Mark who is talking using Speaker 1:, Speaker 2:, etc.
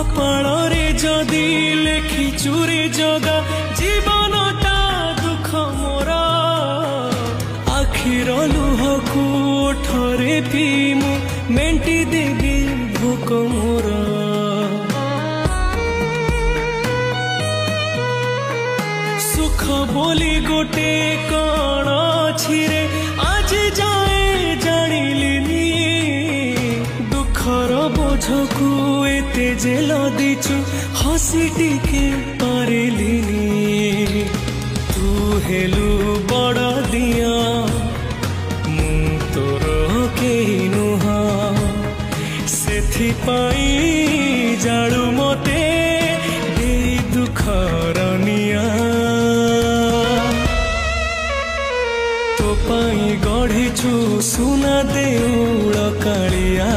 Speaker 1: କପାଳରେ ଯଦି ଲେଖିଛୁ ରେ ଜଗା ଜୀବନଟା ଦୁଃଖ ମୋର ଆଖିର ଲୁହକୁ ଓଠରେ ପିଇ ମୁଁ ମେଣ୍ଟି ଦେବି ଭୋକ ମୋର ସୁଖ ବୋଲି ଗୋଟେ କଣ ଅଛି ରେ ଆଜି ଯାଏ ଜାଣିଲିନି ଦୁଃଖର ବୋଝକୁ ଏତେ ଯେ ଲଦିଛୁ ହସି ଟିକେ ପାରିଲିନି ତୁ ହେଲୁ ବଡ଼ ଦିଅ ମୁଁ ତୋର କେହି ନୁହଁ ସେଥିପାଇଁ ଜାଳୁ ମତେ ଦେଇ ଦୁଃଖର ନିଆଁ ତୋ ପାଇଁ ଗଢ଼ିଛୁ ସୁନା ଦେଉଳ କାଳିଆ